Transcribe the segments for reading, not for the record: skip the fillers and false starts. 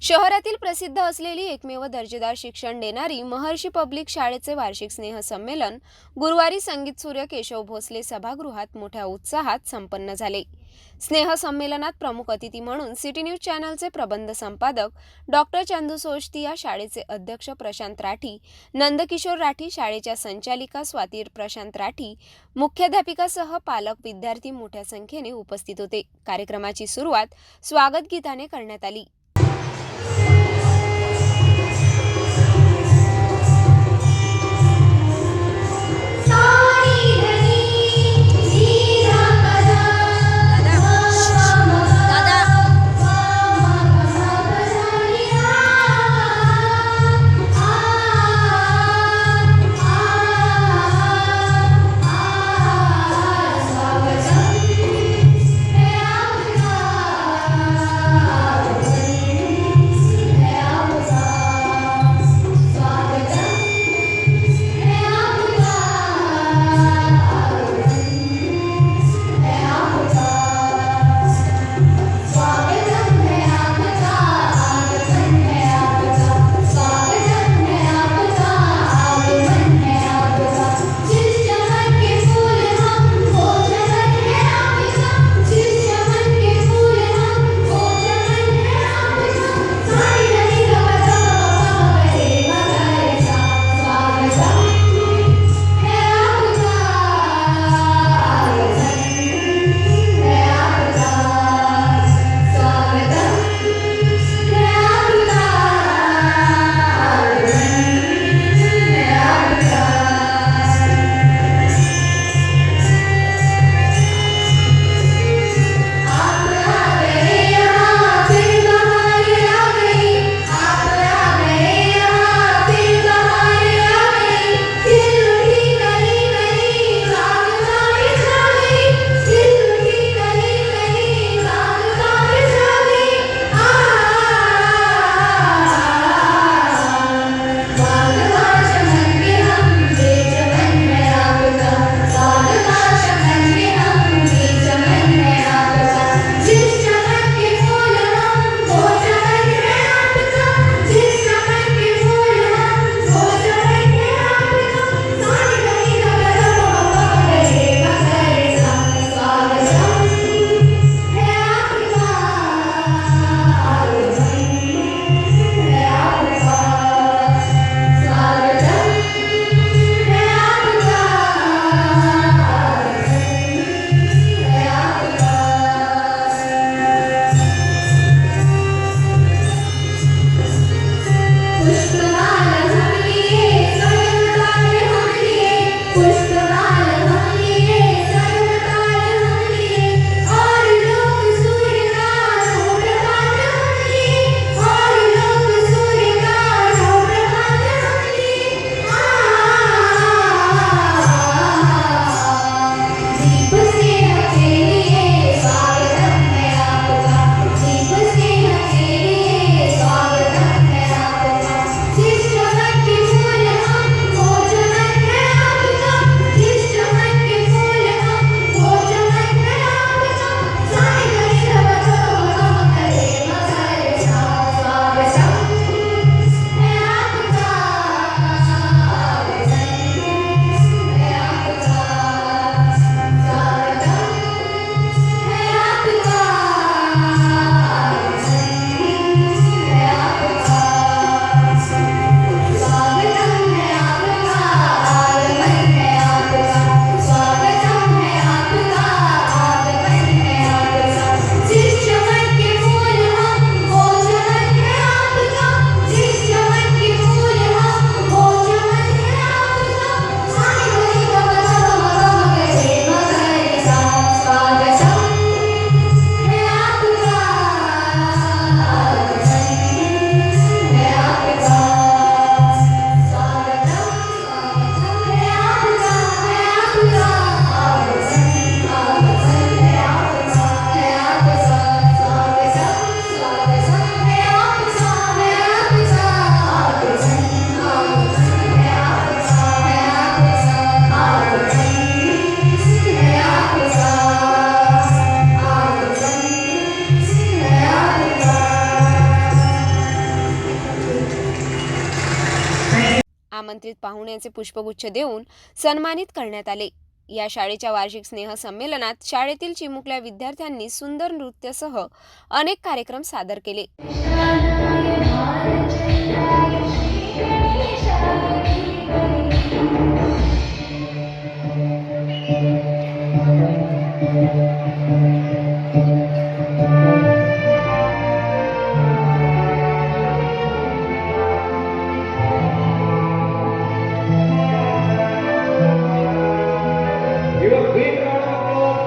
शहरातील प्रसिद्ध असलेली एकमेव दर्जेदार शिक्षण देणारी महर्षी पब्लिक शाळेचे वार्षिक स्नेहसंमेलन गुरुवारी संगीत सूर्य केशव भोसले सभागृहात मोठ्या उत्साहात संपन्न झाले। स्नेहसंमेलनात प्रमुख अतिथी म्हणून सिटी न्यूज चॅनलचे प्रबंध संपादक डॉक्टर चंदू सोष्टिया, शाळेचे अध्यक्ष प्रशांत राठी, नंदकिशोर राठी, शाळेच्या संचालिका स्वाती प्रशांत राठी, मुख्याध्यापिकासह पालक, विद्यार्थी मोठ्या संख्येने उपस्थित होते। कार्यक्रमाची सुरुवात स्वागत गीताने करण्यात आली। आमंत्रित पाहुण्यांचे पुष्पगुच्छ देऊन सन्मानित करण्यात आले. या शाळेच्या वार्षिक स्नेहसंमेलनात शाळेतील चिमुकल्या विद्यार्थ्यांनी सुंदर नृत्यासह अनेक कार्यक्रम सादर केले. Give a big round of applause.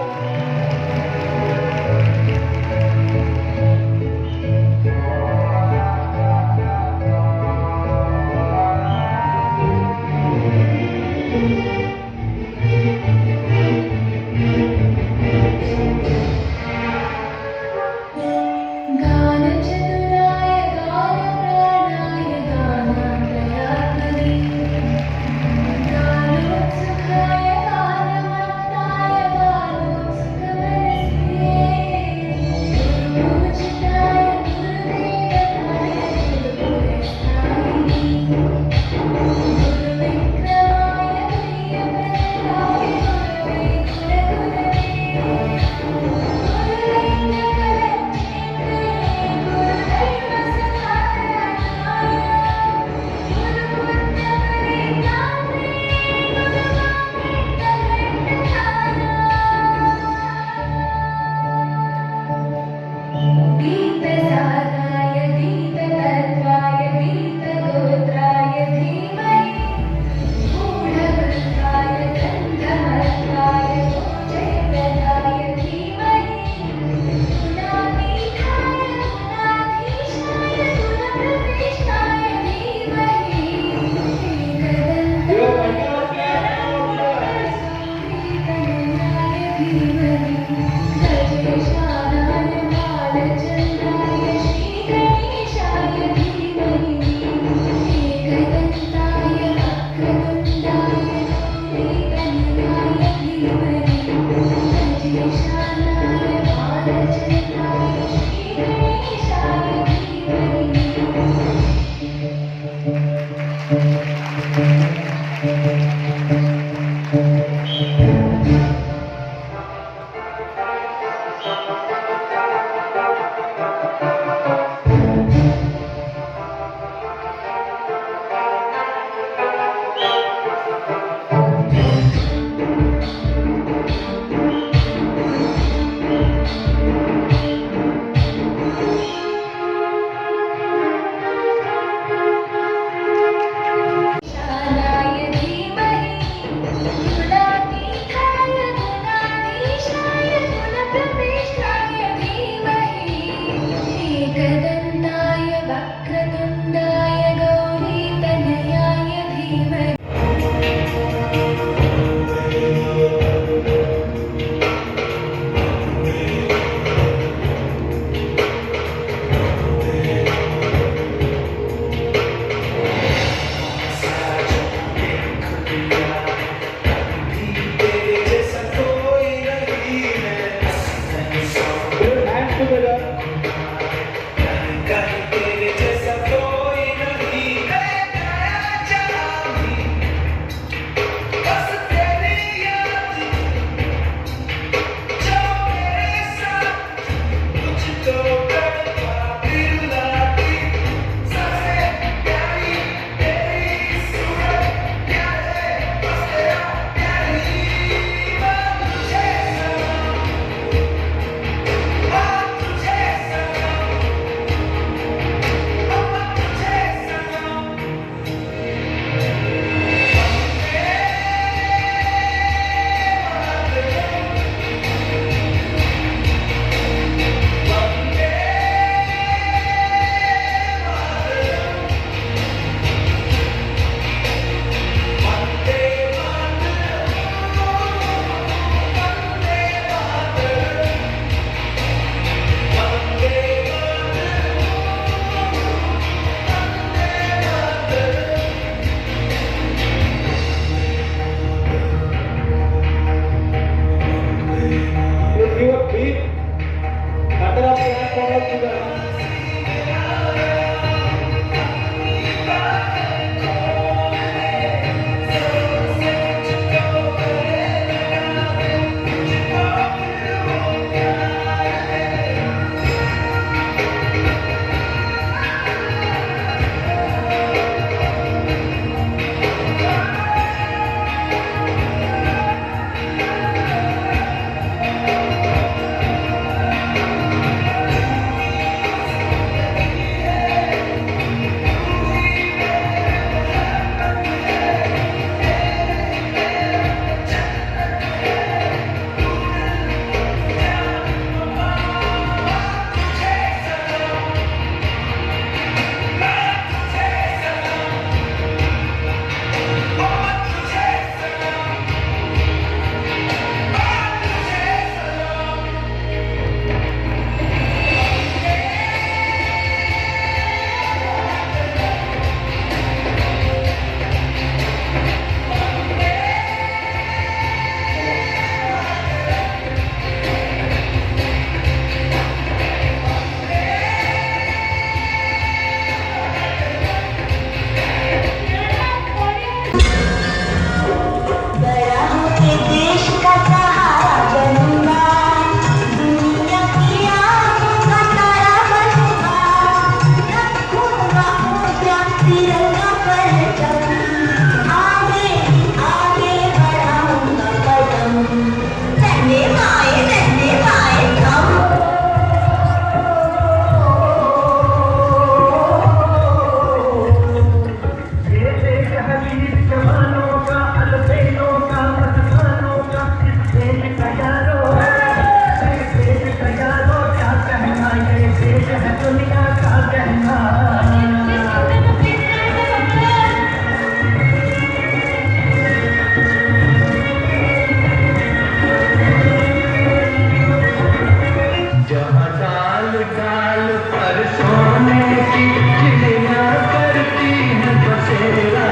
सोने की चिड़िया करती है बसेरा,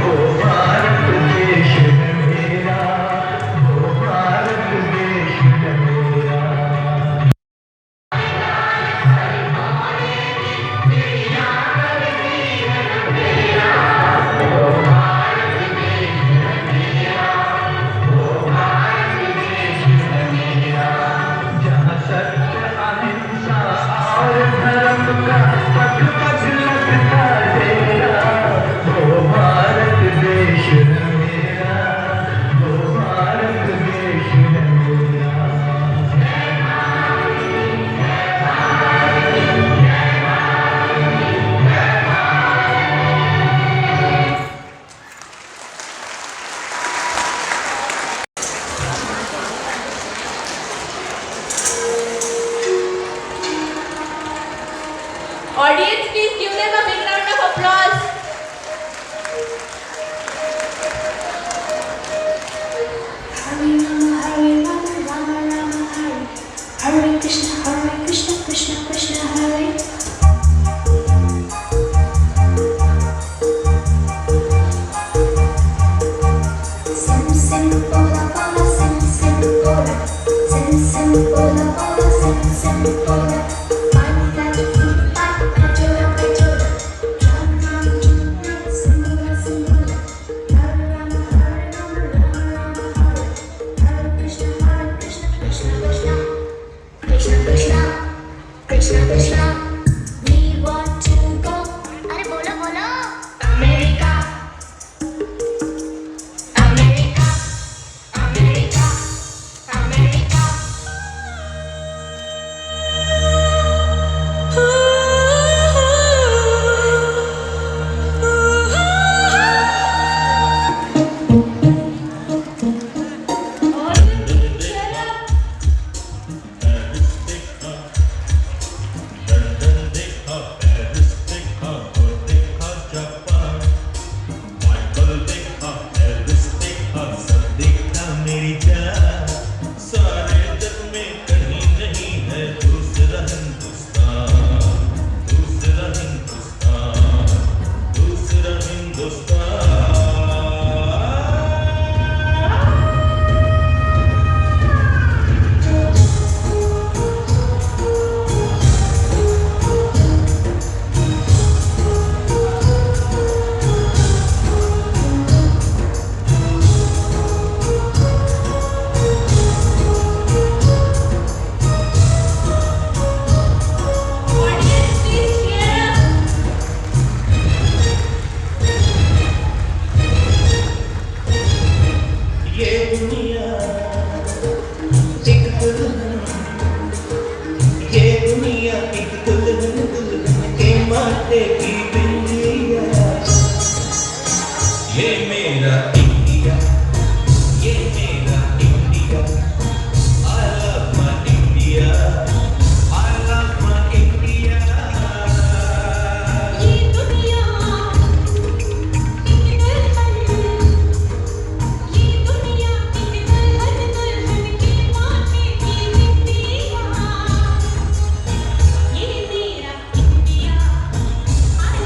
वो भारत देश है मेरा, वो भारत देश है मेरा। जहाँ सत्य अहिंसा और धर्म का पग पग लगता डेरा, वो भारत देश है मेरा, वो भारत देश है मेरा। Audience, please give them a big round of applause. Hare Rama, Rama Rama, Hare Krishna, Krishna Krishna, Hare. Sim sim bola bola, sim bola, sim bola bola, sim bola. Manda pachora pachora, ram ram ram, sim bola. Hare Rama, Rama Rama, Hare Krishna, Krishna Krishna. We want to go. अरे बोलो बोलो. America. America, America, America. Audience, please cheer up. ये दुनिया एक दुल्हन, ये दुनिया एक दुल्हन, दुल्हन के माथे की बिंदिया। ये मेरा इंडिया, ये मेरा India. I love my India, I love my India। ये दुनिया एक दुल्हन, ये दुनिया एक दुल्हन के माथे की बिंदिया। ये मेरा India, I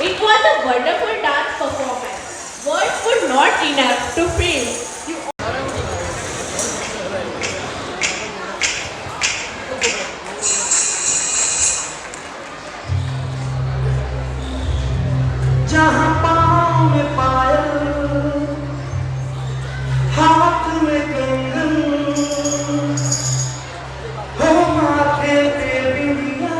It was a wonderful dance performance. Words would not enough to feel. जहाँ पाँव में पायल, हाथ में कंगन, हो माथे पे बिंदिया।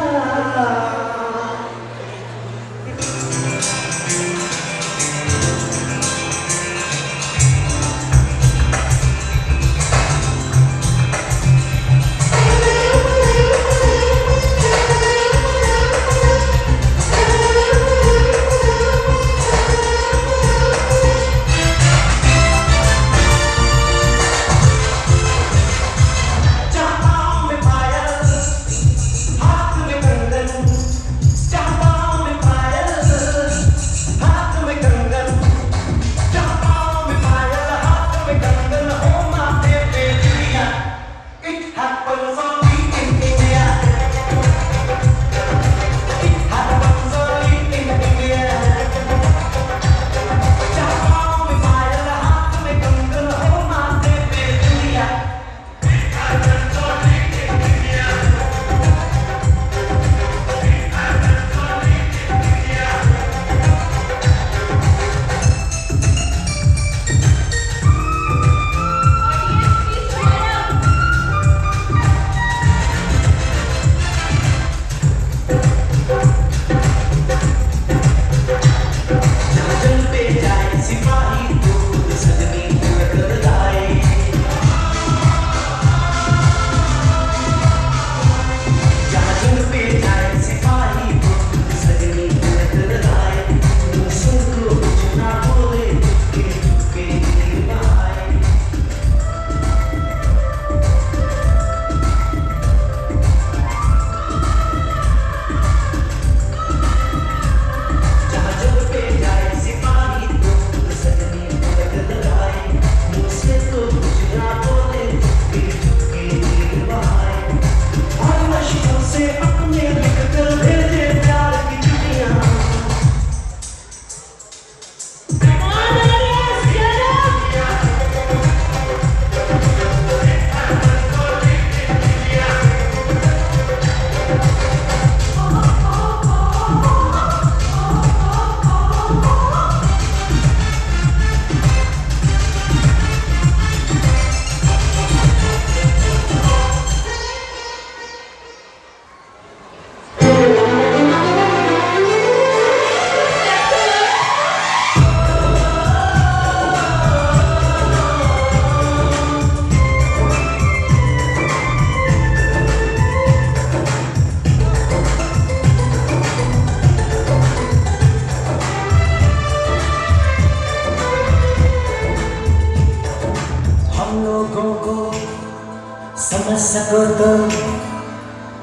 समझ सको तो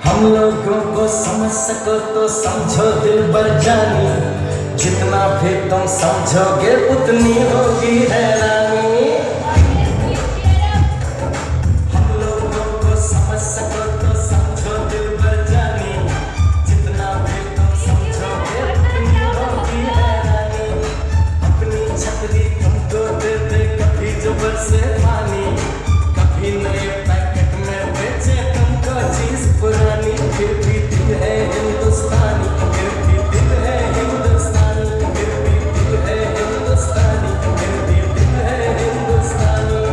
हम लोगों को समझ सको तो समझो दिल भर जानी, जितना भी तुम समझोगे उतनी होगी हैरानी। हम लोगों को समझ सको तो समझो दिल भर जानी, जितना भी तुम समझोगे उतनी होगी हैरानी। अपनी छतरी तुमको दे दे कभी जो बरसे पानी, कभी नए पैकेट में बेचे तुमको चीज पुरानी। फिर भी दिल है हिंदुस्तानी, फिर भी दिल है हिंदुस्तानी, फिर भी दिल है हिंदुस्तानी, फिर भी दिल है हिंदुस्तानी।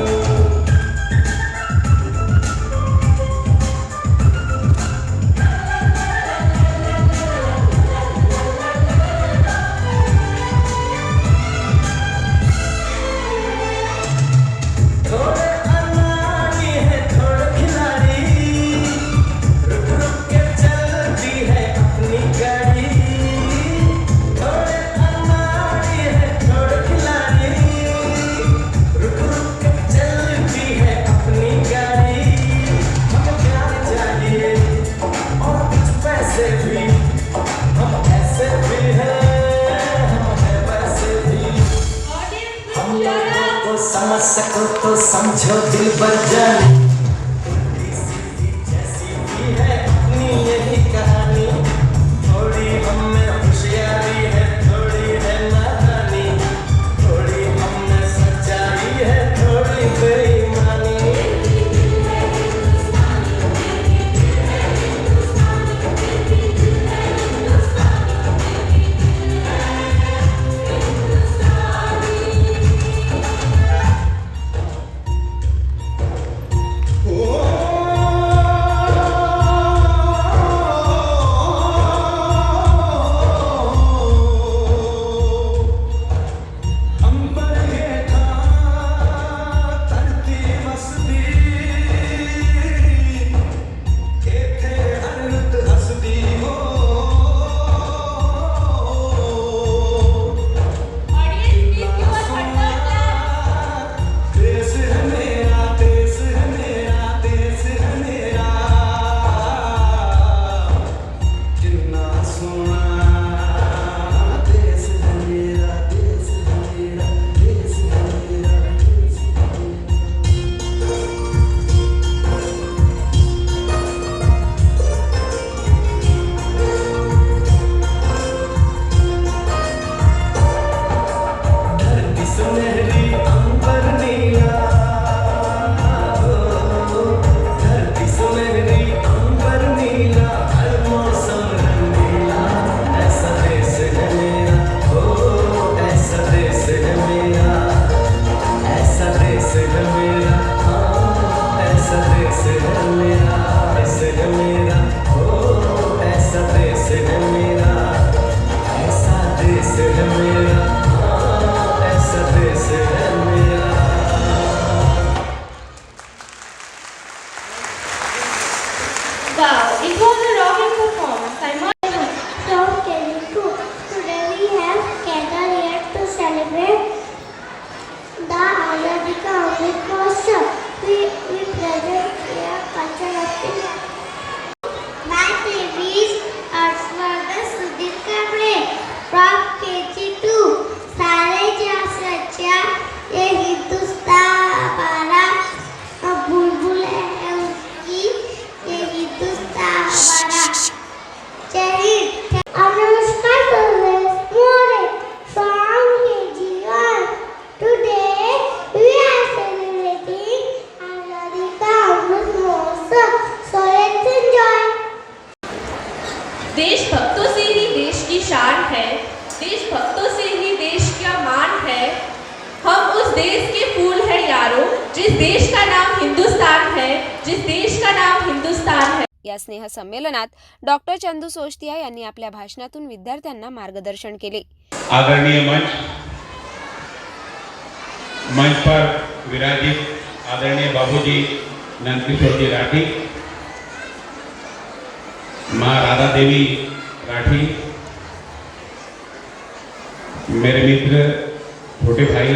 थोड़े अनाड़ी है थोड़े खिलाड़ी, रुक रुक के चलती है अपनी गाड़ी। थोड़े अनाड़ी है थोड़े खिलाड़ी, रुक रुक के चलती है अपनी गाड़ी। हमें प्यार चाहिए और कुछ पैसे भी, हम ऐसे भी हैं, हम हैं वैसे भी। हम लोगों को समझ सको तो समझो दिल भर जानी, उल्टी सीधी जैसी भी है अपनी यही कहानी। थोड़ी हम में होशियारी है, देश है मेरा, हाँ, ऐसा देश है मेरा। Wow, it was a rocking performance. I must. From Telugu. Today we have gathered here to celebrate the Azadi Ka Amrit Mahotsav. We present here culture of India. My name is Arshvardan Sudhir Kamble from KG2. सारे जहाँ सच्चा ये हिंदुस्तान हमारा, अब बुलबुल है उसकी, ये हिंदुस्तान हमारा। जय हिंद। नमस्कार मोरे from KG1. Today we are celebrating Azadi Ka Amrit Mahotsav. So let's enjoy. देशभक्तों से ही देश की शान है, देशभक्तों से ही देश का मान है। हम उस देश के फूल हैं यारो, जिस देश का नाम हिंदुस्तान है, जिस देश का नाम हिंदुस्तान है। या स्नेह संमेलनात डॉक्टर चंदू सोष्टिया यांनी आपल्या भाषणातून विद्यार्थ्यांना मार्गदर्शन केले. आदरणीय मंच पर विराजित आदरणीय बाबूजी नंदकिशोर जी राठी, माँ राधा देवी राठी, मेरे मित्र छोटे भाई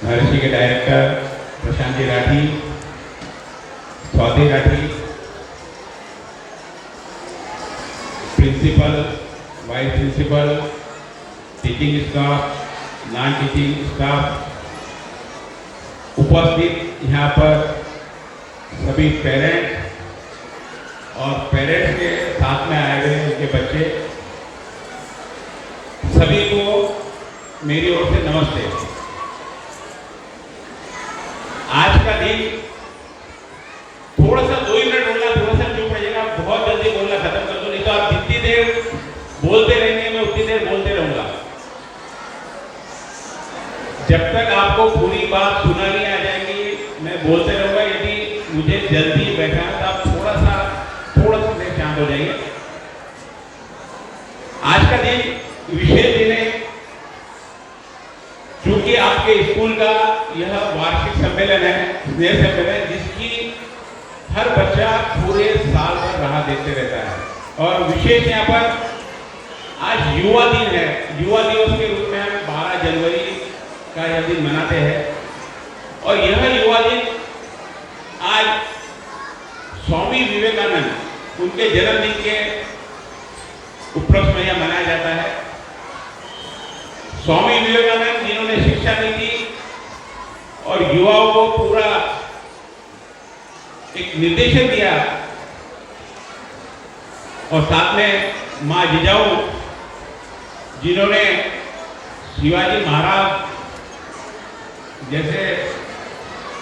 महर्षि के director Prashant ji Rathi, Swati Rathi, principal, vice principal, teaching staff, non teaching staff, उपस्थित यहाँ पर सभी पेरेंट्स और पेरेंट्स के साथ में आए हुए उनके बच्चे, सभी को मेरी ओर से नमस्ते। आज का दिन थोड़ा सा 2 मिनट बोलना, थोड़ा सा चुप रहिएगा, बहुत जल्दी बोलना खत्म कर दो, नहीं तो आप जितनी देर बोलते रहेंगे मैं उतनी देर बोलते रहूंगा। जब तक आपको पूरी बात सुना नहीं आ जाएगी मैं बोलते रहूंगा। यदि मुझे जल्दी बैठा है तो आप थोड़ा सा देर शांत हो जाइए। आज का दिन विशेष दिन है, क्योंकि आपके स्कूल का यह वार्षिक सम्मेलन है, स्नेह सम्मेलन, जिसकी हर बच्चा पूरे साल भर राह देखते रहता है। और विशेष यहाँ पर आज युवा दिन है, युवा दिवस के रूप में हम 12 जनवरी का यह दिन मनाते हैं। और यह युवा दिन आज स्वामी विवेकानंद उनके जन्मदिन के उपलक्ष्य में यह मनाया जाता है। स्वामी विवेकानंद जिन्होंने शिक्षा दी थी और युवाओं को पूरा एक निर्देशन दिया, और साथ में मां जिजाऊ जिन्होंने शिवाजी महाराज जैसे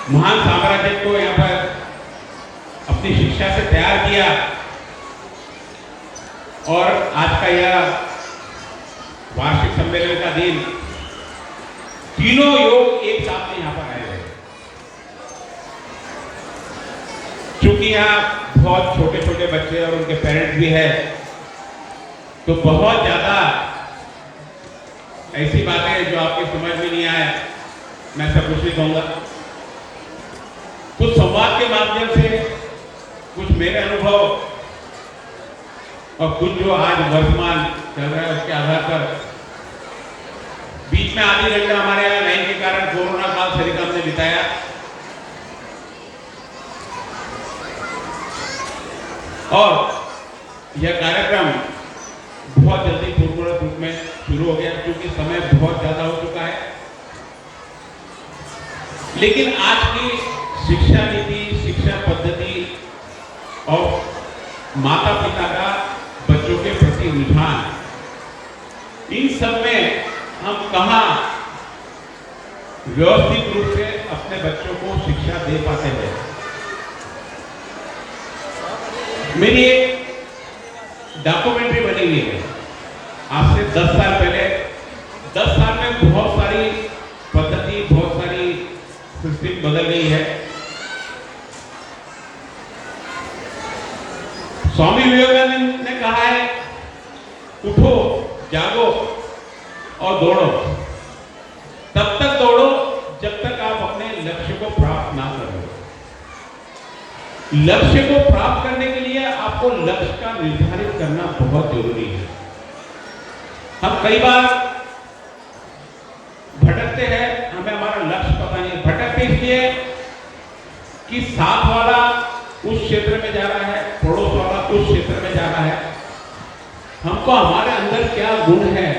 महान साम्राज्य को यहाँ पर अपनी शिक्षा से तैयार किया, और आज का यह वार्षिक सम्मेलन का दिन तीनों योग एक साथ में यहाँ पर आए हैं। चूंकि यहाँ बहुत छोटे छोटे बच्चे और उनके पेरेंट्स भी है, तो बहुत ज्यादा ऐसी बातें जो आपके समझ में नहीं आए मैं सब कुछ नहीं कहूंगा। कुछ संवाद के माध्यम से, कुछ मेरे अनुभव और कुछ जो आज वर्तमान चल रहा है उसके आधार पर, बीच में आधी घंटा हमारे यहाँ लाइन के कारण कोरोना काल सरिता ने बिताया, और यह कार्यक्रम बहुत जल्दी पूर्ण रूप में शुरू हो गया, क्योंकि समय बहुत ज्यादा हो चुका है। लेकिन आज की शिक्षा नीति, शिक्षा पद्धति और माता पिता का बच्चों के प्रति रुझान, इन सब में हम कहाँ व्यवस्थित रूप से अपने बच्चों को शिक्षा दे पाते हैं। मेरी एक डॉक्यूमेंट्री बनी हुई है आज से 10 साल पहले। 10 साल में बहुत सारी पद्धति, बहुत सारी सिस्टम बदल गई है। स्वामी विवेकानंद ने कहा है, उठो जागो और दौड़ो। तब तक दौड़ो जब तक आप अपने लक्ष्य को प्राप्त ना करो। लक्ष्य को प्राप्त करने के लिए आपको लक्ष्य का निर्धारित करना बहुत जरूरी है। हम कई बार भटकते हैं, हमें हमारा लक्ष्य पता नहीं। भटकते इसलिए कि साथ वाला उस क्षेत्र में जा रहा है, पड़ोस वाला उस क्षेत्र में जा रहा है। हमको हमारे अंदर क्या गुण है,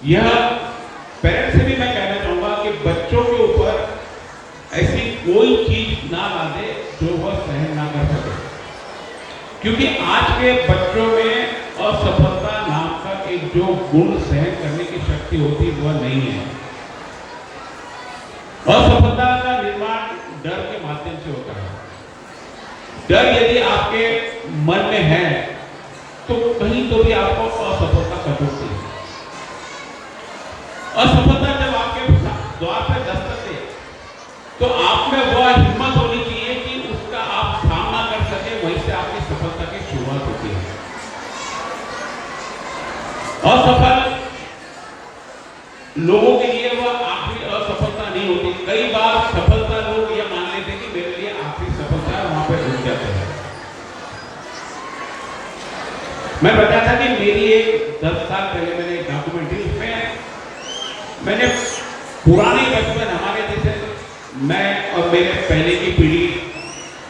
यह पेरेंट्स से भी मैं कहना चाहूंगा कि बच्चों के ऊपर ऐसी कोई चीज ना ला दे जो वह सहन ना कर सके, क्योंकि आज के बच्चों में असफलता नाम का एक जो गुण सहन करने की शक्ति होती है वह नहीं है। असफलता का निर्माण डर के माध्यम से होता है। डर यदि आपके मन में है तो कहीं तो भी आपको असफलता कटोती है। असफलता जब आपके द्वार पर दस्तक दे तो आप में वह हिम्मत होनी चाहिए कि उसका आप सामना कर सके, वहीं से आपकी सफलता की शुरुआत होती है। असफल लोगों के लिए वह आखिरी असफलता नहीं होती। कई बार सफलता लोग यह मान लेते कि मेरे लिए आखिरी सफलता है, वहां पर रुक जाते हैं। मैं बताया था कि मेरी एक 10 साल पहले मैंने एक डॉक्यूमेंट्री, उसमें मैंने पुराने बचपन हमारे जैसे मैं और मेरे पहले की पीढ़ी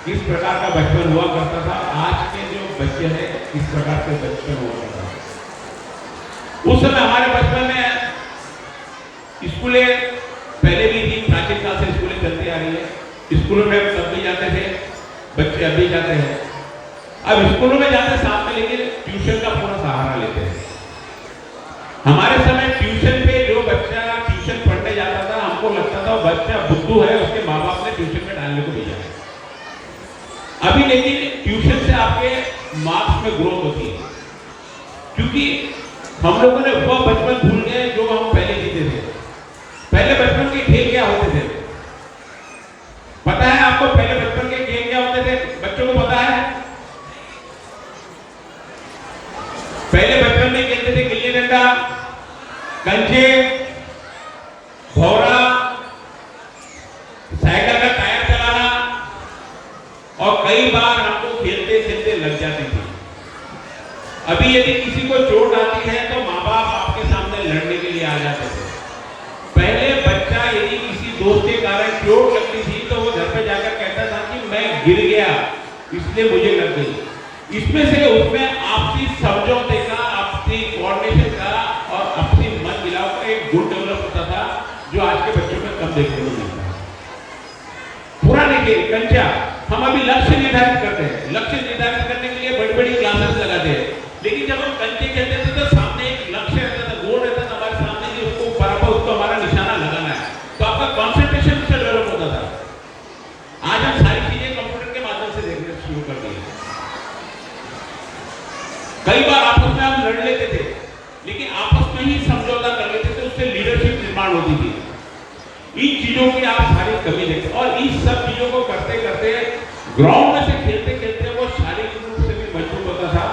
किस प्रकार का बचपन हुआ करता था, आज के जो बच्चे हैं किस प्रकार से बचपन हुआ करता था। उस समय हमारे बचपन में स्कूलें पहले भी थी, प्राचीन काल से स्कूलें चलती आ रही है। स्कूलों में तब भी जाते थे बच्चे, अभी जाते हैं। अब स्कूलों में जाते साथ में लेकिन ट्यूशन का पूरा सहारा लेते हैं। हमारे समय ट्यूशन पे जो बच्चा ट्यूशन पढ़ने जाता था, हमको लगता था बच्चा बुद्धू है, उसके माँ बाप ने ट्यूशन में डालने को भेजा है। अभी लेकिन ट्यूशन से आपके मार्क्स में ग्रोथ होती है, क्योंकि हम लोगों ने वह बचपन भूल गए जो हम पहले जीते थे। पहले बचपन के खेल क्या होते थे पता है आपको? पहले बचपन के खेल क्या होते थे बच्चों को पता है? पहले बचपन में खेलते थे गिल्ली डंडा, कंचे, भौरा, साइकिल का टायर चलाना, और कई बार हमको खेलते खेलते लग जाती थी। अभी यदि किसी को चोट आती है तो माँ बाप आपके सामने लड़ने के लिए आ जाते थे। पहले बच्चा यदि किसी दोस्त के कारण चोट लगती थी तो वो घर पे जाकर कहता था कि मैं गिर गया इसलिए मुझे लग गई। इसमें से उसमें आपसी समझौते का, आपसी कोऑर्डिनेशन का और आपसी मन मिलाव का एक गुण डेवलप होता था, जो आज के बच्चों में कम देखने को मिलता है। पुराने खेल कंचा, हम अभी लक्ष्य निर्धारित करते हैं। लक्ष्य निर्धारित करने के लिए बड़ी बड़ी क्लासेस लगाते हैं, लेकिन जब हम कंचे खेलते थे तो सामने एक लक्ष्य रहता था, गोल रहता था हमारे सामने कि उसको बराबर उसको हमारा निशाना लगाना है, तो आपका कॉन्सेंट्रेशन उससे डेवलप होता था। आज हम सारी चीजें कंप्यूटर के माध्यम से देखने शुरू कर दिए। कई बार आपस में हम लड़ लेते थे, लेकिन आपस में ही समझौता कर लेते थे, उससे लीडरशिप निर्माण होती थी। इन चीजों की आप सारी कमी देखते, और इन सब चीजों को करते करते ग्राउंड में से खेलते खेलते वो शारीरिक रूप से भी मजबूत होता था।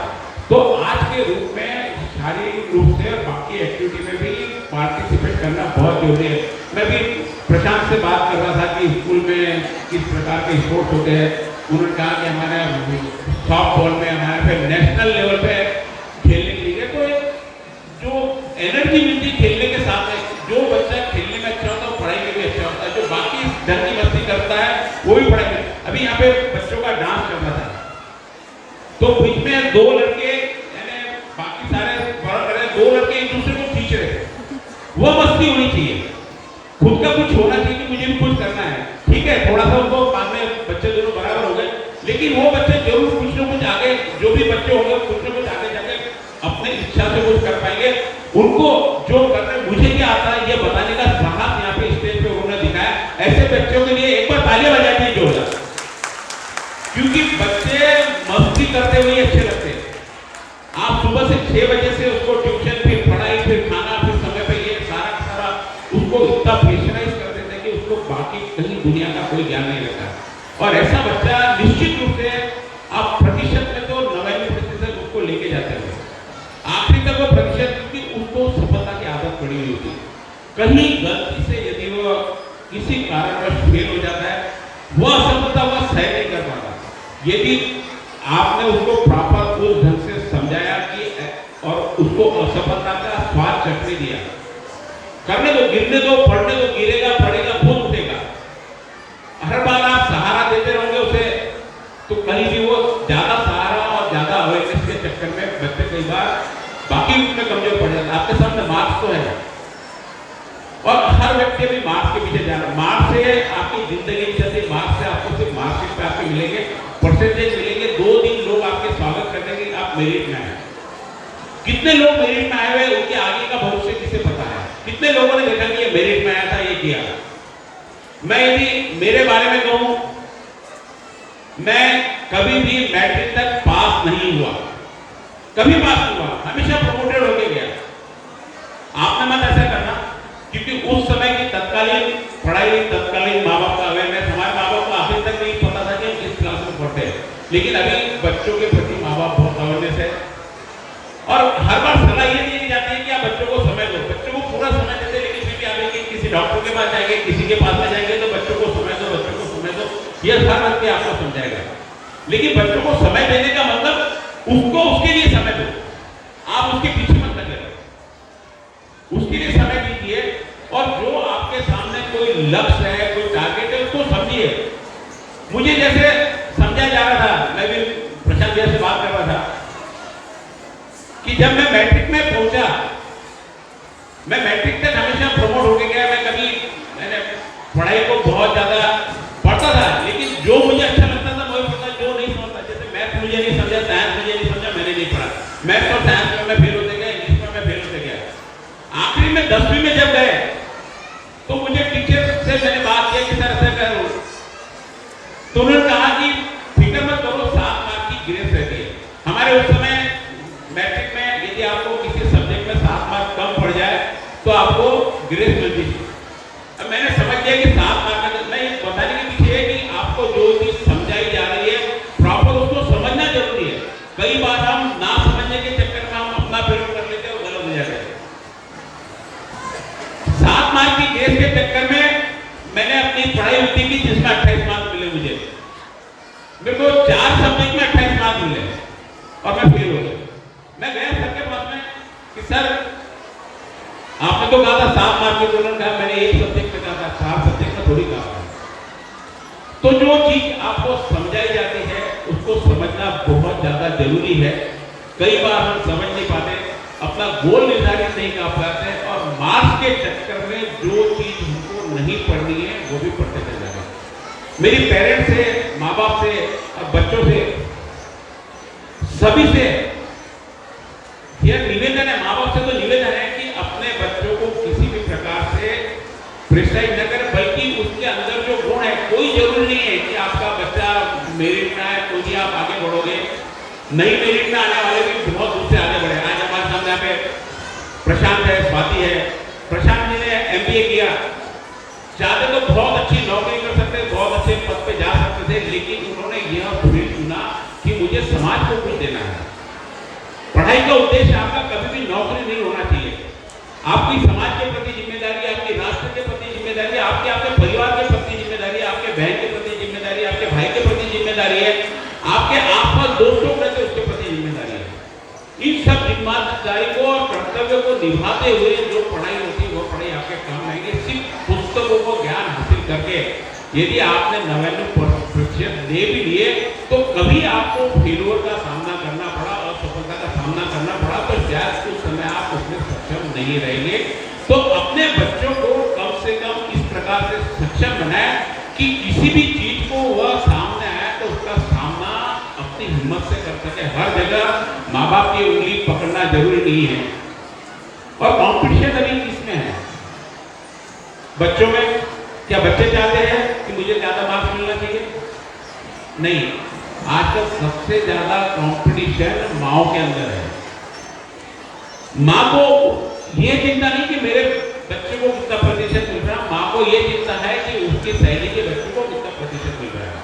तो आज के रूप में शारीरिक रूप से और बाकी एक्टिविटी में भी पार्टिसिपेट करना बहुत जरूरी है। मैं भी प्रशांत से बात कर रहा था कि स्कूल में किस प्रकार के स्पोर्ट्स होते हैं। उन्होंने कहा कि हमारे सॉफ्ट बॉल में हमारे पे नेशनल लेवल पे खेलने के लिए तो जो एनर्जी मिलती खेलने के साथ में, जो बच्चा खेलने में अच्छा होता है वो पढ़ाई में भी अच्छा होता है, जो बाकी धन की मस्ती करता है वो भी पढ़ाई में। अभी यहाँ पे बच्चों का डांस चल रहा था, तो बीच में दो लड़के यानी बाकी सारे दो लड़के एक दूसरे को खींच रहे थे। वो मस्ती होनी चाहिए, खुद का कुछ होना चाहिए कि मुझे भी कुछ करना है। ठीक है, थोड़ा सा उनको बाद में बच्चे दोनों बराबर हो गए, लेकिन वो बच्चे जरूर कुछ न कुछ आगे, जो भी बच्चे होंगे कुछ न कुछ आगे जाके अपने इच्छा से कुछ कर पाएंगे। उनको जो करना है मुझे क्या आता है ये बताने का साहस यहाँ पे स्टेज पे उन्होंने दिखाया। ऐसे बच्चों के लिए एक बार तालियां बजा दी जोरदार, क्योंकि बच्चे मस्ती करते हुए अच्छे लगते हैं। आप सुबह से 6 बजे से उसको ट्यूशन, फिर पढ़ाई, फिर खाना, फिर समय पे ये सारा उसको इतना प्रेशराइज कर देते हैं कि उसको बाकी कहीं दुनिया का कोई ज्ञान नहीं रहता। और ऐसा बच्चा निश्चित रूप से आप प्रतिशत में तो 99% उसको लेके जाते हैं। आखिरी तक वो प्रतिशत की उसको सफलता की आदत पड़ी हुई होती है। कहीं गलती से यदि वो किसी कारणवश फेल हो जाता है, वह असफलता वह सह नहीं कर पाता। यदि आपने उसको प्रॉपर उस ढंग से समझाया कि और उसको असफलता का स्वाद चखने दिया, करने दो, गिरने दो, पढ़ने दो, गिरेगा, पड़ेगा, खुद उठेगा। हर बार आप सहारा देते रहोगे उसे, तो कहीं भी वो ज्यादा सहारा और ज्यादा अवेयरनेस के चक्कर में बच्चे कई बार बाकी उसमें कमजोर पड़ जाता है। आपके सामने मार्क्स तो है और हर व्यक्ति भी मार्क्स के पीछे जा रहा है। मार्क्स से आपकी जिंदगी नहीं चलती, मार्क्स से आपको सिर्फ मार्कशीट पे आपके मिलेंगे, परसेंटेज मिलेंगे। 2 दिन लोग आपके स्वागत करने के आप मेरिट में आए। कितने लोग मेरिट में आए हुए, उनके आगे का भविष्य किसे पता है? कितने लोगों ने देखा कि ये मेरिट में आया था, ये किया। मैं यदि मेरे बारे में कहूं, मैं कभी भी मैट्रिक तक पास नहीं हुआ, कभी पास नहीं हुआ, हमेशा प्रमोटेड होके गया। आपने मत ऐसा करना, क्योंकि उस समय की तत्कालीन पढ़ाई, तत्कालीन माँ बाप का अवेयरनेस, हमारे माँ बाप को अभी तक नहीं पता था कि हम किस क्लास में पढ़ते हैं, लेकिन अभी बच्चों के प्रति माँ बाप बहुत अवेयरनेस है। और हर बार सलाह ये दी जाती है कि आप बच्चों को समय दो, बच्चों को पूरा समय देते, लेकिन फिर भी आप किसी डॉक्टर के पास जाएंगे, किसी के पास में जाएंगे तो बच्चों को समय दो, बच्चों को समय दो, ये हर व्यक्ति आपको समझाएगा। लेकिन बच्चों को समय देने का मतलब उसको उसके लिए समय दो, आप उसके पीछे मत लगे, उसके लिए समय दीजिए। और जो आपके सामने कोई लक्ष्य है, कोई टारगेट है, उसको समझिए। मुझे जैसे समझा जा रहा था, मैं भी प्रशांत भैया से बात कर रहा था कि जब मैं मैट्रिक में पहुंचा, मैं मैट्रिक तक हमेशा प्रमोट होके गया। मैंने पढ़ाई को बहुत ज्यादा पढ़ता था, लेकिन जो मुझे अच्छा लगता था वही पढ़ता, जो नहीं समझता, जैसे मैथ मुझे नहीं समझा, साइंस मुझे नहीं समझा, मैंने नहीं पढ़ा। मैथ और साइंस में मैं फेल होते गया, इंग्लिश में मैं फेल होते गया। आखिरी में 10वीं में जब गए तो मुझे टीचर से मैंने बात किया कि सर ऐसा करो, तो उन्होंने कहा कि फिक्र मत करो, 7 मार्क की ग्रेस रहती है। हमारे उस समय मैट्रिक में यदि आपको किसी सब्जेक्ट में 7 मार्क कम पड़ जाए तो आपको ग्रेस मिलती है। अब मैंने समझ लिया कि 7 मार्क का, मैं ये बताने के पीछे है कि आपको जो चीज समझाई जा रही है प्रॉपर उसको समझना जरूरी है। कई बार हम ना समझने के चक्कर में हम अपना प्रयोग कर लेते हैं और गलत हो जाते हैं। 7 मार्क की ग्रेस के चक्कर में मैंने अपनी पढ़ाई उतनी की जिसमें 28 मार्क मिले। मेरे को 4 सब्जेक्ट में 28 मार्क मिले और मैं फेल हो गया। मैं गया सर के पास में कि सर आपने तो कहा था 7 मार्क के, उन्होंने कहा मैंने एक सब्जेक्ट में कहा था, 4 सब्जेक्ट में थोड़ी कहा। तो जो चीज आपको समझाई जाती है उसको समझना बहुत ज्यादा जरूरी है। कई बार हम समझ नहीं पाते, अपना गोल निर्धारित नहीं कर पाते और मार्क्स के चक्कर में जो चीज हमको नहीं पढ़नी है वो भी पढ़ते चले जाते हैं। मेरी पेरेंट्स से, माँ बाप से और बच्चों से, सभी से यह निवेदन है, माँ बाप से तो निवेदन है कि अपने बच्चों को किसी भी प्रकार से प्रेशराइज न करें, बल्कि उसके अंदर जो गुण है, कोई जरूरी नहीं है कि आपका बच्चा मेरिट में आए तो ही आप आगे बढ़ोगे। नहीं मेरिट में आने वाले भी बहुत दूर से आगे बढ़े। आज हमारे सामने यहाँ पे प्रशांत है, स्वाति है। प्रशांत जी ने MBA किया, चाहते तो बहुत अच्छी नौकरी कर सकते, बहुत अच्छे पद पे जा सकते थे, लेकिन उन्होंने यह फील्ड चुना कि मुझे समाज को कुछ देना है। पढ़ाई का उद्देश्य आपका कभी भी नौकरी नहीं होना चाहिए। आपकी समाज के प्रति जिम्मेदारी, आपके राष्ट्र के प्रति जिम्मेदारी, आपके परिवार के प्रति जिम्मेदारी, आपके बहन के प्रति जिम्मेदारी, आपके भाई के प्रति जिम्मेदारी है, आपके आसपास दोस्तों के प्रति उसके प्रति जिम्मेदारी है। इन सब जिम्मेदारी को और कर्तव्य को निभाते हुए जो पढ़ाई होती है वो पढ़ाई आपके काम आएगी। सिर्फ पुस्तकों को ज्ञान हासिल करके यदि आपने 99% दे भी लिए तो कभी आपको फेलियर का सामना करना पड़ा, असफलता का सामना करना पड़ा, तो शायद उस समय आप उसमें सक्षम नहीं रहेंगे। तो अपने बच्चों को कम से कम इस प्रकार से सक्षम बनाए कि किसी भी चीज को वह सामने आए तो उसका सामना अपनी हिम्मत से कर सके। हर जगह माँ बाप की उंगली पकड़ना जरूरी नहीं है। और कंपटीशन अभी किसमें है? बच्चों में। क्या बच्चे चाहते हैं कि मुझे ज्यादा मार्क्स मिलना चाहिए? नहीं, आजकल सबसे ज्यादा कंपटीशन माओ के अंदर है। माँ को ये चिंता नहीं कि मेरे बच्चे को कितना प्रतिशत मिल रहा है, माँ को ये चिंता है कि उसकी सहेली के बच्चे को कितना प्रतिशत मिल रहा है।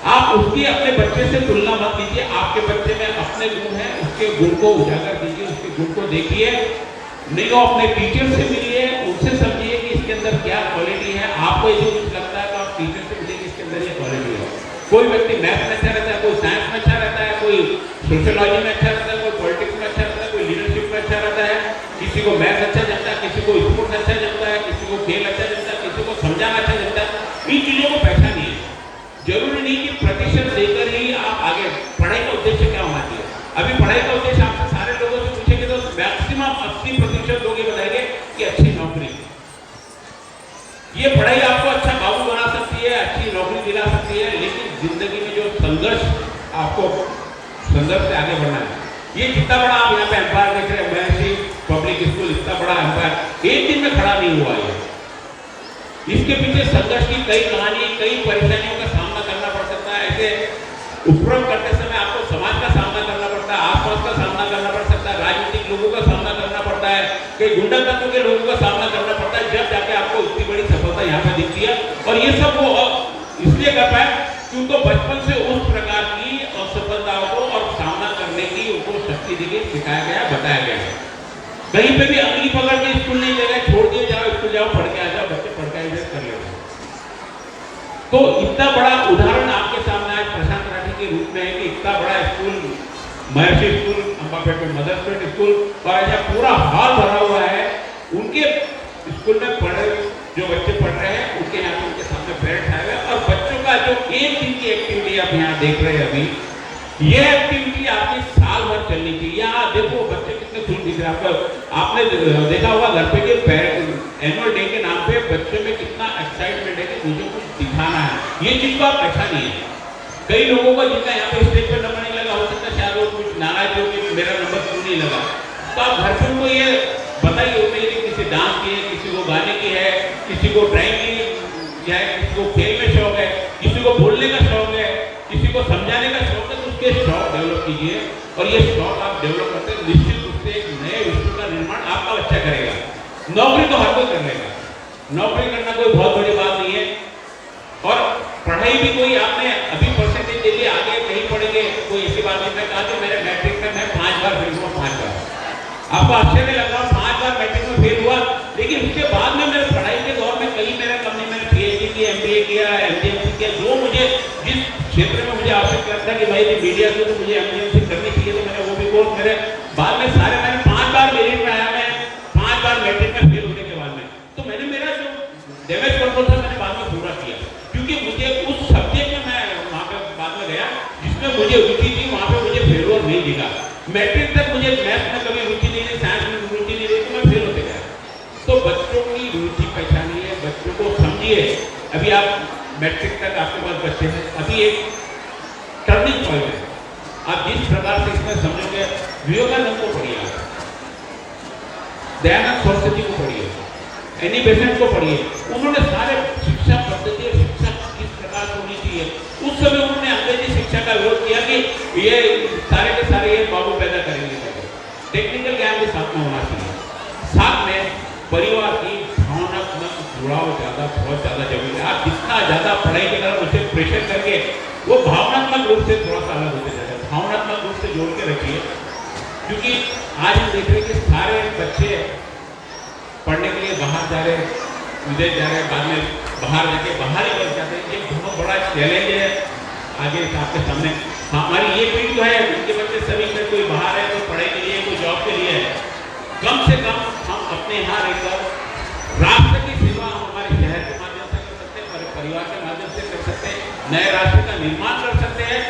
आप उसकी अपने बच्चे से तुलना मत कीजिए। आपके बच्चे में अपने गुण हैं, उसके गुण को उजागर कीजिए, उनको देखिए, नहीं तो अपने टीचर से मिलिए, उनसे समझिए कि इसके अंदर क्या क्वालिटी है। आपको यदि कुछ लगता है तो आप टीचर से मिलिए कि इसके अंदर ये क्वालिटी है। कोई व्यक्ति मैथ में अच्छा रहता है, कोई साइंस में अच्छा रहता है, कोई सोशियोलॉजी में अच्छा रहता है, कोई पॉलिटिक्स में अच्छा रहता है, कोई लीडरशिप में अच्छा रहता है, किसी को मैथ अच्छा जमता है, किसी को स्पोर्ट्स अच्छा जमता है, किसी को खेल अच्छा जमता है, किसी को समझाना अच्छा जमता है। इन चीजों को पहचानिए। जरूरी नहीं कि प्रतिशत लेकर ही आप आगे। पढ़ाई का उद्देश्य क्या होना चाहिए? अभी पढ़ाई का उद्देश्य आपसे सारे लोगों से पूछेंगे तो मैक्सिमम 80% लोग ये बताएंगे कि अच्छी नौकरी। ये पढ़ाई आपको अच्छा बाबू बना सकती है, अच्छी नौकरी दिला सकती है, लेकिन जिंदगी में जो संघर्ष, आपको संघर्ष से आगे बढ़ना है। ये जितना बड़ा आप यहाँ पे एम्पायर देख रहे हैं, महर्षि पब्लिक स्कूल, इतना बड़ा एम्पायर एक दिन में खड़ा नहीं हुआ है। इसके पीछे संघर्ष की कई कहानी, कई परेशानियों का सामना करना पड़ सकता है। ऐसे उपक्रम करते समय आपको समाज का सामना करना पड़ता है, आसपास का सामना करना पड़ सकता है, राजनीतिक लोगों का सामना करना पड़ता है, कई गुंडा तत्व के लोगों का सामना करना पड़ता है, जब जाके आपको इतनी बड़ी सफलता यहाँ पे दिखती है। और ये सब वो इसलिए कर पाए कि उनको बचपन से उस प्रकार की असफलताओं को और सामना करने की उनको शक्ति दी गई, सिखाया गया, बताया गया। कहीं पे भी अंगली पकड़ के स्कूल नहीं गए, छोड़ दिए, जाओ स्कूल जाओ, पढ़ के आ जाओ, बच्चे पढ़ के कर लेते। तो इतना बड़ा उदाहरण आपके सामने आज प्रशांत राठी के रूप में है कि इतना बड़ा स्कूल, महर्षि स्कूल, अंबापेट में मदर स्टेट स्कूल, और ऐसा पूरा हॉल भरा हुआ है। उनके स्कूल में पढ़े जो बच्चे पढ़ रहे हैं, उनके यहाँ पे उनके सामने पेरेंट्स आए हुए, और बच्चों का जो एक दिन की एक्टिविटी आप यहाँ देख रहे हैं अभी, ये एक्टिविटी आपकी साल भर चलनी चाहिए। यहाँ देखो बच्चे कितने खुश दिख रहे हैं। आपने देखा होगा घर पे कि एनुअल डे के नाम पे बच्चों में कितना एक्साइटमेंट है कि मुझे कुछ दिखाना है। ये चीज को आप पहचानिए। कई लोगों को जिनका यहाँ पे स्टेज पर नंबर नहीं लगा, हो सकता है शायद वो कुछ नाराज हो कि मेरा नंबर क्यों नहीं लगा। तो आप घर पे उनको ये बताइए, होते हैं किसी डांस की है, किसी को गाने की है, किसी को ड्राइंग की है, किसी को खेल में शौक है, किसी को बोलने का शौक है, किसी को समझाने का शौक है। तो उसके शौक डेवलप कीजिए, और ये शौक आप डेवलप करते हैं, निश्चित रूप से एक नए विश्व का निर्माण आपका बच्चा करेगा। नौकरी तो हर कोई कर लेगा, नौकरी करना कोई बहुत बड़ी बात नहीं है। और पढ़ाई भी कोई आपने अभी परसेंटेज दे दिए, आगे नहीं पढ़ेंगे, कोई ऐसी बात नहीं। मैं कहा कि मेरे मैट्रिक में मैं 5 बार फेल हुआ, 5 बार। आपको आश्चर्य लग रहा, 5 बार मैट्रिक में फेल हुआ, लेकिन उसके बाद में मेरे पढ़ाई के दौर में कई मेरा कंपनी मैंने PhD की, MBA किया, MDMC किया। जो मुझे जिस क्षेत्र में मुझे आवश्यक लगता है कि भाई मीडिया से तो मुझे MDMC करनी चाहिए, तो मैंने वो भी कोर्स मेरे बाद में सारे मैंने 5 बार मेरिट में आया, मैं 5 बार मैट्रिक में फेल होने के बाद में। तो मैंने मेरा जो डैमेज कंट्रोल था मैंने बाद में पूरा किया, क्योंकि मुझे उस सब्जेक्ट में मैं वहाँ पे बाद में गया जिसमें मुझे रुचि थी, वहाँ पे मुझे फेलुअर नहीं दिखा। मैट्रिक तक मुझे मैथ में कभी रुचि नहीं रही, साइंस में रुचि नहीं रही, तो मैं फेल होते गया। तो बच्चों की रुचि पहचानिए, बच्चों को समझिए। अभी आप मैट्रिक तक आपके पास बच्चे हैं, अभी एक टर्निंग पॉइंट है। आप जिस प्रकार से इसमें समझोगे, विवेकानंद को पढ़िए, दयानंद सरस्वती को पढ़िए, एनी बेसेंट को पढ़िए। उन्होंने सारे शिक्षा पद्धति और शिक्षा किस प्रकार से होनी चाहिए, उस समय उन्होंने अंग्रेजी शिक्षा का विरोध किया कि ये सारे के सारे ये बाबू पैदा करेंगे। टेक्निकल ज्ञान भी साथ में होना चाहिए, साथ में परिवार की भावनात्मक जुड़ाव ज़्यादा, बहुत ज़्यादा जरूरी है। आप जितना ज़्यादा पढ़ाई की तरफ उसे प्रेशर करके वो भावनात्मक रूप से थोड़ा सा अलग होते जाएगा। भावनात्मक रूप से जोड़ के रखिए, क्योंकि आज हम देख रहे हैं कि सारे बच्चे पढ़ने के लिए बाहर जा रहे हैं, विदेश जा रहे हैं, बाद में बाहर जाके बाहर ही बच जाते हैं। एक बहुत बड़ा चैलेंज है आगे आपके सामने। हमारी ये पीढ़ी जो है, इनके बच्चे सभी में कोई बाहर है, कोई पढ़ाई के लिए, कोई जॉब के लिए है। कम से कम हम अपने यहाँ रहकर राष्ट्र की सेवा हम हमारे शहर के माध्यम से कर सकते हैं, हमारे परिवार के माध्यम से कर सकते हैं, नए राष्ट्र का निर्माण कर सकते हैं।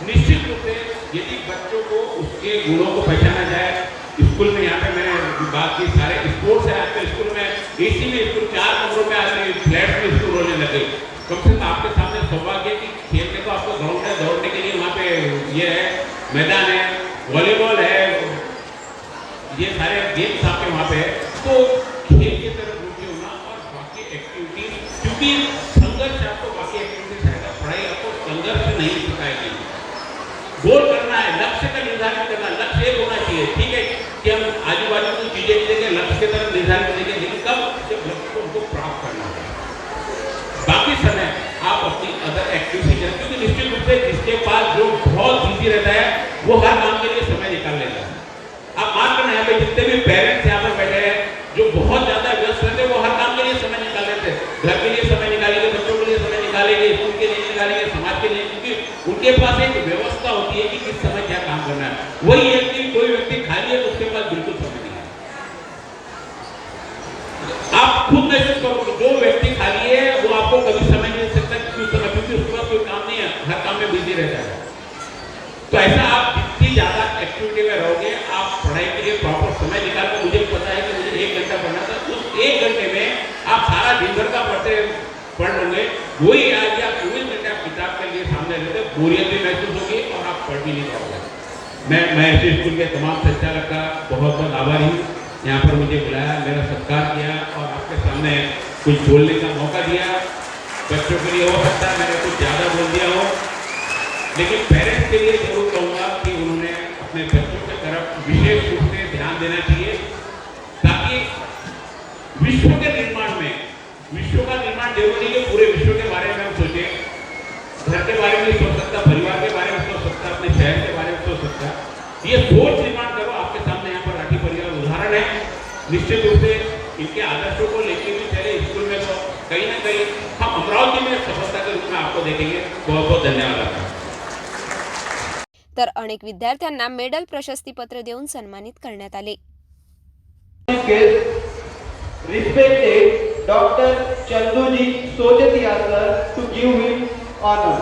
निश्चित रूप से यदि बच्चों को उसके गुणों को पहचाना जाए, स्कूल में यहाँ पे मैंने बात की, सारे स्पोर्ट्स है आपके स्कूल में, AC में स्कूल 4 कमरों में आते फ्लैट में स्कूल होने लगे। कम से कम आपके सामने सौभाग्य कि खेलने को आपको ग्राउंड है, दौड़ने के लिए वहाँ पे ये है, मैदान है, वॉलीबॉल है, ये सारे गेम्स आपके वहाँ पे है। तो खेल की तरफ रुचि होना और बाकी एक्टिविटी, क्योंकि संघर्ष आपको बाकी एक्टिविटी से आएगा, पढ़ाई आपको संघर्ष नहीं सिखाएगी। गोल करना है, लक्ष्य का निर्धारित करना, लक्ष्य एक होना चाहिए। ठीक है कि हम आजू बाजू की चीजें देखें, लक्ष्य की तरफ निर्धारित करेंगे, लेकिन कब, जब लक्ष्य को उनको प्राप्त करना है। बाकी समय आप अपनी अदर एक्टिविटी करें, क्योंकि निश्चित रूप से जिसके पास जो बहुत बिजी रहता है वो हर काम के लिए समय निकाल लेता है। आप मान करना है के जितने भी पेरेंट्स यहाँ पर बैठे हैं जो बहुत ज्यादा व्यस्त रहते हैं, वो हर काम के लिए समय निकाल लेते हैं, घर के लिए समय निकालेंगे, बच्चों के लिए समय निकालेंगे, स्कूल के लिए निकालेंगे, समाज के लिए, क्योंकि उनके पास एक व्यवस्था होती है कि किस समय क्या काम करना है। वही है कि कोई व्यक्ति खाली है तो उसके पास बिल्कुल समय नहीं है। आप खुद महसूस करो, जो व्यक्ति खाली है वो आपको कभी समय नहीं दे सकता, क्योंकि उसके पास कोई काम नहीं है, हर काम में बिजी रहता है। तो ऐसा आप जितनी ज्यादा एक्टिविटी में रहोगे, आप पढ़ाई के लिए प्रॉपर समय निकाल कर, मुझे पता है कि मुझे 1 घंटा पढ़ना था, उस 1 घंटे में आप सारा दिन भर का पढ़ लोगे, वही आज आप 24 घंटे आप किताब के लिए सामने रहते, बोरियत भी महसूस होगी और आप पढ़ भी नहीं पाओगे। मैं ऐसे स्कूल के तमाम संचालक का बहुत बहुत आभारी हूँ, यहाँ पर मुझे बुलाया, मेरा सत्कार किया और आपके सामने कुछ बोलने का मौका दिया। बच्चों के लिए हो सकता है मैंने कुछ ज़्यादा बोल दिया हो, लेकिन पेरेंट्स के लिए जरूर कहूँगा कि उन्होंने अपने बच्चों की तरफ विशेष रूप से ध्यान देना चाहिए, ताकि विश्व के निर्माण में, विश्व का निर्माण जरूरी है, पूरे विश्व के बारे में हम सोचें, घर के बारे में सोच सकता, परिवार के बारे में सोच सकता, अपने शहर के बारे में सोच सकता, ये सोच निर्माण करो। आपके सामने यहाँ पर राठी परिवार उदाहरण है, निश्चित रूप से इनके आदर्शों को लेकर भी चले स्कूल में, तो कहीं ना कहीं हम अमरावती में सफलता के रूप में आपको देखेंगे। बहुत बहुत धन्यवाद आपका। तर अनेक विद्यार्थ्यांना मेडल प्रशस्तीपत्र देऊन सन्मानित करण्यात आले. Respected Dr. Chanduji Sojatia sir to give him honor.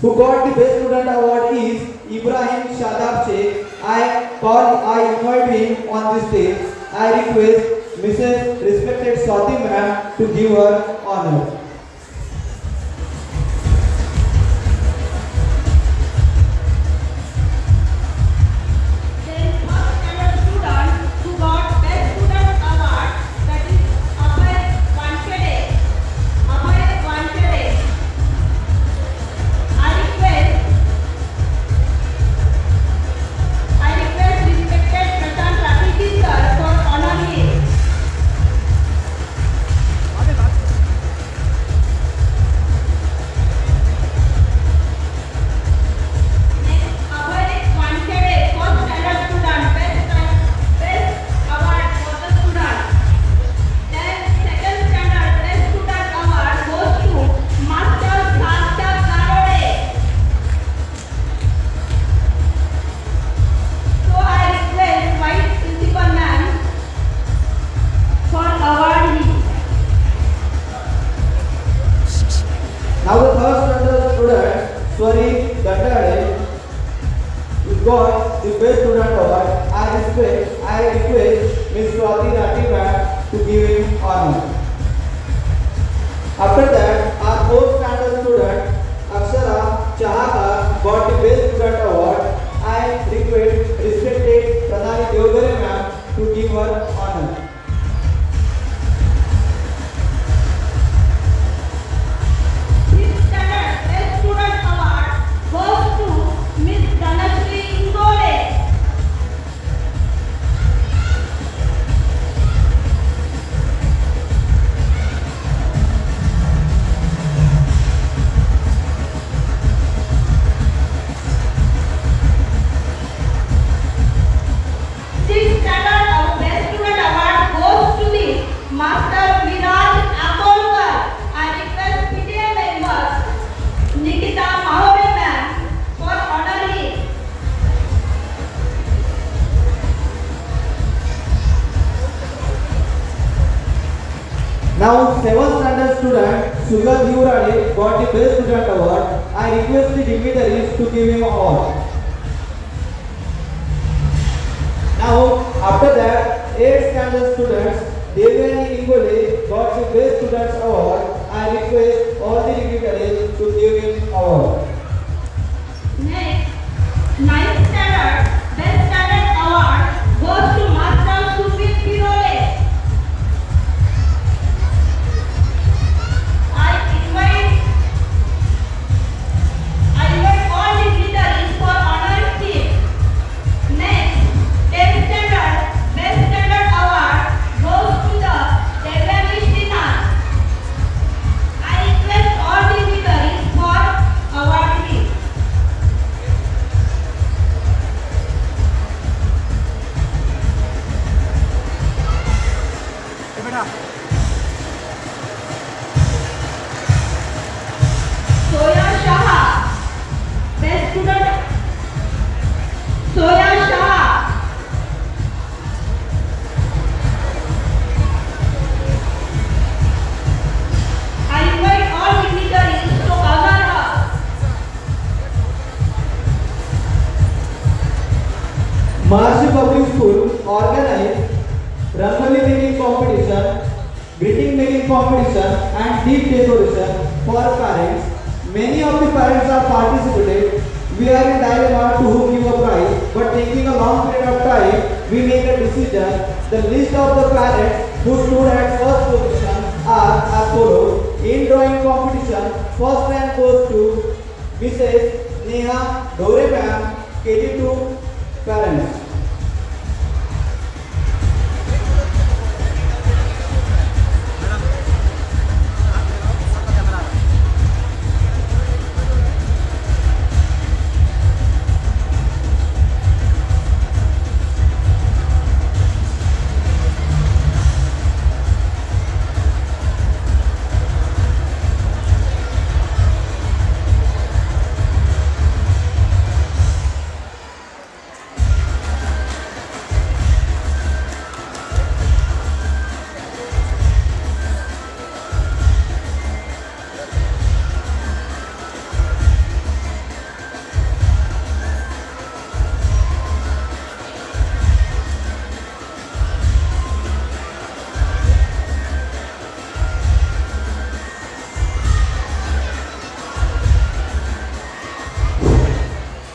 Who got the best student award is Ibrahim Shadab Sheikh. I invite him on this stage. I request Mrs. Respected Swati ma'am to give her honor. Then first standard student who got best student award, that is Abhay Wankhede. Abhay Wankhede. I request respected Prashant Rathiki sir for honoring him. Next, Abhay Wankhede, first standard student, best award for the student. Then second standard best student award goes to Master Sarthak Garode. So I request Vice Principal Ma'am for award him. Now the third standard student Swari Dandade got the best student award. I request Miss Swati Rathi ma'am to give him honor. After that, our fourth standard student Akshara Chahakar got the best student award. I request respected Pranali Devgare ma'am to give her honor. Fifth standard best student award goes to Miss Dhanashree Ingole. Sixth standard best student award goes to the Master Viraj Akolkar. I request PTA members Nikita Mahore ma'am for honoring him. Now, seventh standard student Sugar Dhiurade got the best student award. I request the dignitaries to give him award. Now, after that, 8th standard students Devyani Ingole got the best students award. I request all the dignitaries to give him award. Next, ninth standard best standard award goes to Master Sufit Pirole. organized rangoli making competition, greeting making competition, and deep decoration for parents. Many of the parents are participated. We are in dilemma to whom give a prize, but taking a long period of time, we make a decision. The list of the parents who stood at first position are as follows. In drawing competition, first rank goes to Mrs. Neha Dore ma'am, KG2 parents.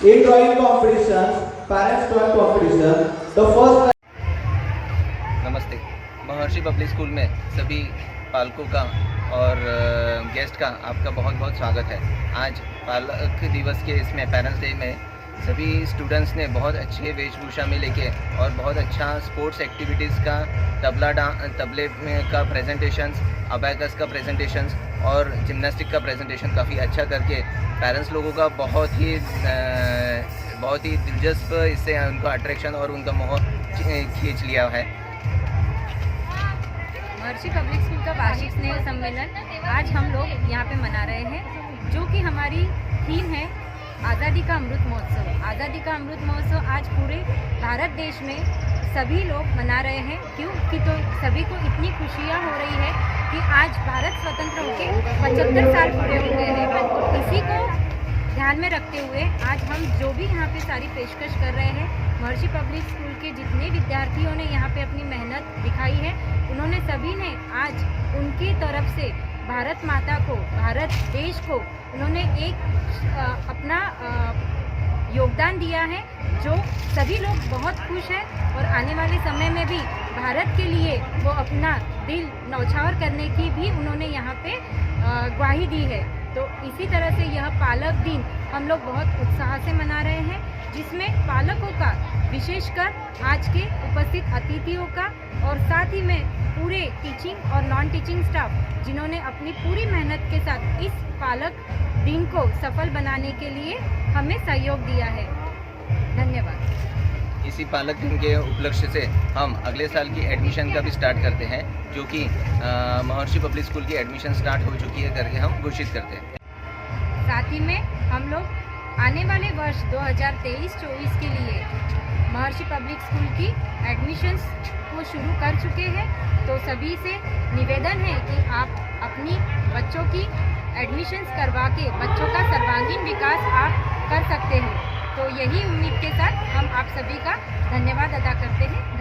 In drawing competition, parents drawing competition, the first नमस्ते। महर्षि public school में सभी पालकों का और guest का आपका बहुत बहुत स्वागत है। आज पालक दिवस के इसमें पेरेंट्स डे में सभी स्टूडेंट्स ने बहुत अच्छे वेशभूषा में लेके और बहुत अच्छा स्पोर्ट्स एक्टिविटीज़ का तबले का प्रेजेंटेशंस, अबैकस का प्रेजेंटेशंस और जिम्नास्टिक का प्रेजेंटेशन काफ़ी अच्छा करके पेरेंट्स लोगों का बहुत ही दिलचस्प इससे उनका अट्रैक्शन और उनका मोह खींच लिया है। महर्षि पब्लिक स्कूल का वार्षिक स्नेह सम्मेलन आज हम लोग यहाँ पे मना रहे हैं, जो कि हमारी थीम है आज़ादी का अमृत महोत्सव। आज़ादी का अमृत महोत्सव आज पूरे भारत देश में सभी लोग मना रहे हैं, क्योंकि तो सभी को इतनी खुशियाँ हो रही है कि आज भारत स्वतंत्र होकर 75 साल पूरे हो गए हैं। इसी को ध्यान में रखते हुए आज हम जो भी यहाँ पे सारी पेशकश कर रहे हैं, महर्षि पब्लिक स्कूल के जितने विद्यार्थियों ने यहाँ पे अपनी मेहनत दिखाई है, उन्होंने सभी ने आज उनकी तरफ से भारत माता को, भारत देश को उन्होंने एक अपना योगदान दिया है, जो सभी लोग बहुत खुश हैं और आने वाले समय में भी भारत के लिए वो अपना दिल न्यौछावर करने की भी उन्होंने यहाँ पे ग्वाही दी है। तो इसी तरह से यह पालक दिन हम लोग बहुत उत्साह से मना रहे हैं, जिसमें पालकों का, विशेषकर आज के उपस्थित अतिथियों का और साथ ही में पूरे टीचिंग और नॉन टीचिंग स्टाफ, जिन्होंने अपनी पूरी मेहनत के साथ इस पालक दिन को सफल बनाने के लिए हमें सहयोग दिया है। धन्यवाद। इसी पालक दिन के उपलक्ष्य से हम अगले साल की एडमिशन का भी स्टार्ट करते हैं, जो कि महर्षि पब्लिक स्कूल की एडमिशन स्टार्ट हो चुकी है करके हम घोषित करते हैं। साथ ही में हम लोग आने वाले वर्ष 2023-24 के लिए महर्षि पब्लिक स्कूल की एडमिशन्स को शुरू कर चुके हैं। तो सभी से निवेदन है कि आप अपनी बच्चों की एडमिशन्स करवा के बच्चों का सर्वांगीण विकास आप कर सकते हैं। तो यही उम्मीद के साथ हम आप सभी का धन्यवाद अदा करते हैं।